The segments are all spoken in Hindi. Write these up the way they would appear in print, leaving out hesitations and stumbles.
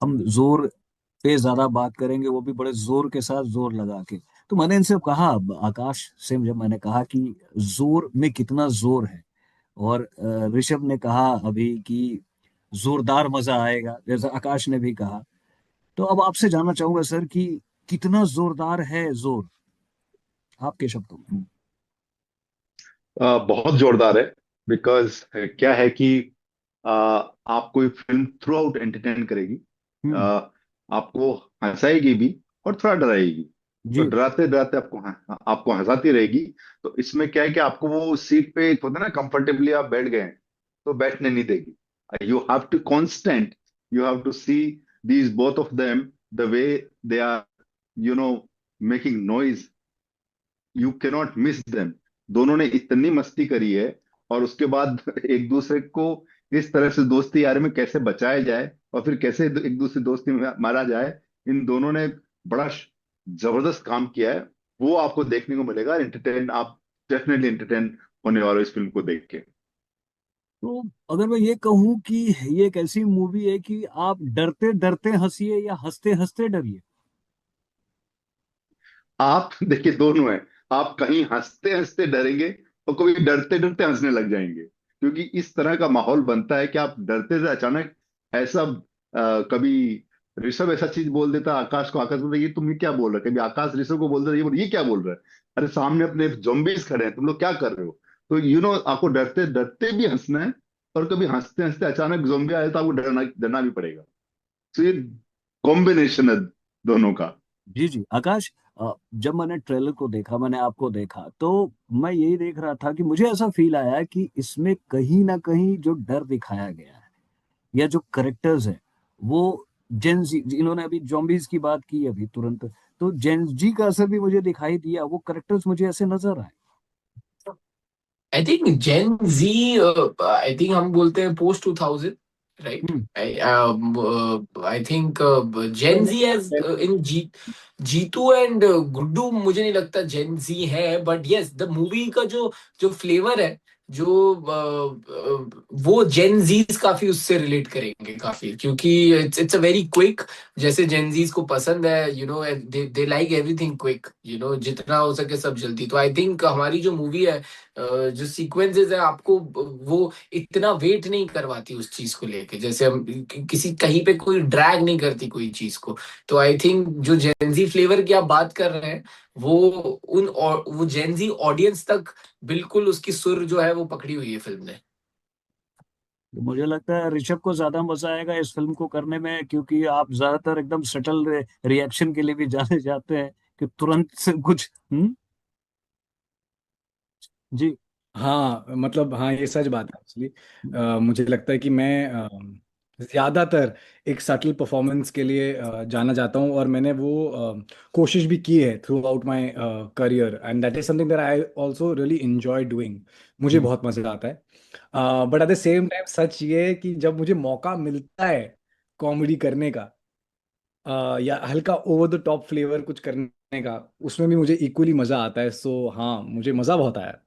हम जोर पे ज्यादा बात करेंगे, वो भी बड़े जोर के साथ, जोर लगा के। तो मैंने इनसे कहा, आकाश से जब मैंने कहा कि जोर में कितना जोर है, और ऋषभ ने कहा अभी कि जोरदार मजा आएगा, जैसा आकाश ने भी कहा। तो अब आपसे जानना चाहूंगा सर कि कितना जोरदार है जोर, आपके शब्दों में। बहुत जोरदार है। बिकॉज क्या है कि आपको ये फिल्म थ्रू आउट एंटरटेन करेगी। अ, हम्म। आपको हंसाएगी भी और थोड़ा डराएगी। तो जी। डराते डराते आपको हंसाती रहेगी। तो इसमें क्या है कि आपको वो सीट पे एक होता है ना, कंफर्टेबली आप बैठ गए हैं, तो बैठने नहीं देगी। You have to constant, you have to see these both of them, the way they are, you know making noise. You cannot miss them. दोनों ने इतनी मस्ती करी है, और उसके बाद एक दूसरे को इस तरह से दोस्ती यारी में कैसे बचाया जाए, और फिर कैसे एक दूसरे दोस्ती में मारा जाए, इन दोनों ने बड़ा जबरदस्त काम किया है। वो आपको देखने को मिलेगा। एंटरटेन आप डेफिनेटली एंटरटेन होने वाले हो इस फिल्म को देख के। तो अगर मैं ये कहूं कि ये एक ऐसी मूवी है कि आप डरते डरते हंसिए या हंसते हंसते डरिए। आप देखिए, दोनों है। आप कहीं हंसते हंसते डरेंगे, और कभी डरते डरते हंसने लग जाएंगे, क्योंकि इस तरह का माहौल बनता है कि आप डरते थे अचानक ऐसा। कभी ऋषभ ऐसा चीज बोल देता आकाश को, आकाश बोलता ये तुम ये क्या बोल रहे हो, कभी आकाश ऋषभ को बोल देता ये क्या बोल रहा है। अरे सामने अपने zombies खड़े हैं, तुम लोग क्या कर रहे हो। तो आपको डरते डरते भी हंसना है, और कभी हंसते हंसते अचानक जोम्बी आए तो आपको डरना डरना भी पड़ेगा। तो ये कॉम्बिनेशन है दोनों का। जी जी आकाश, जब मैंने ट्रेलर को देखा, मैंने आपको देखा, तो मैं यही देख रहा था कि मुझे ऐसा फील आया कि इसमें कहीं ना कहीं जो डर दिखाया गया है, या जो करेक्टर्स है, वो जेन जी, इन्होंने अभी जॉम्बीज की बात की अभी तुरंत, तो जेन जी का असर भी मुझे दिखाई दिया, वो करेक्टर्स मुझे ऐसे नजर आए। आई think Gen ji, I think हम बोलते हैं post 2000, right? Hmm. I think Gen Z as in Jeetu and Guddu, मुझे नहीं लगता जेन जी है, बट यस द मूवी का जो जो फ्लेवर है, जो वो जेन जीज काफी उससे रिलेट करेंगे काफी, क्योंकि इट्स अ वेरी क्विक, जैसे जेन जीज को पसंद है, दे लाइक एवरीथिंग क्विक, जितना हो सके सब जल्दी। तो आई थिंक हमारी जो मूवी है, जो सीक्वेंसेस है, आपको वो इतना वेट नहीं करवाती उस चीज को लेके, जैसे हम किसी कहीं पे कोई ड्रैग नहीं करती कोई चीज को। तो आई थिंक जो जेनजी फ्लेवर की आप बात कर रहे हैं, वो वो जेनजी ऑडियंस तक बिल्कुल उसकी सुर जो है वो पकड़ी हुई है फिल्म ने। तो मुझे लगता है ऋषभ को ज्यादा मजा आएगा इस फिल्म को करने में, क्योंकि आप ज्यादातर एकदम सटल रिएक्शन के लिए भी जाने जाते हैं कि तुरंत से कुछ। जी। हाँ मतलब हाँ, ये सच बात है एक्चुअली। मुझे लगता है कि मैं ज्यादातर एक सटल परफॉर्मेंस के लिए जाना चाहता हूँ, और मैंने वो कोशिश भी की है throughout my career, and that is something that I also really enjoy doing. मुझे हम्म। बहुत मजा आता है। But at the same time सच ये है कि जब मुझे मौका मिलता है कॉमेडी करने का, या हल्का ओवर द टॉप फ्लेवर कुछ करने का, उसमें भी मुझे इक्वली मजा आता है। सो हाँ, मुझे मजा बहुत आया।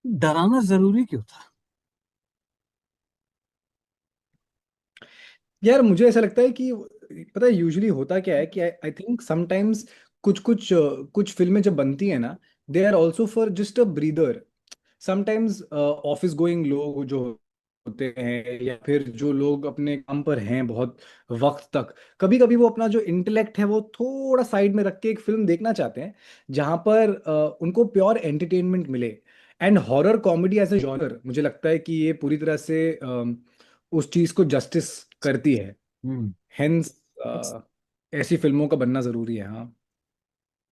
डराना जरूरी क्यों था? यार मुझे ऐसा लगता है कि पता है यूजुअली होता क्या है कि आई थिंक समटाइम्स कुछ कुछ कुछ फिल्में जब बनती है ना, they are also for just a breather. Sometimes office going लोग जो होते हैं, या फिर जो लोग अपने काम पर हैं बहुत वक्त तक, कभी कभी वो अपना जो इंटेलेक्ट है वो थोड़ा साइड में रख के एक फिल्म देखना चाहते हैं जहां पर उनको प्योर एंटरटेनमेंट मिले। And horror comedy as a genre, मुझे लगता है कि ये पूरी तरह से उस चीज को जस्टिस करती है। हम्म। हेंस ऐसी फिल्मों का बनना जरूरी है। हाँ।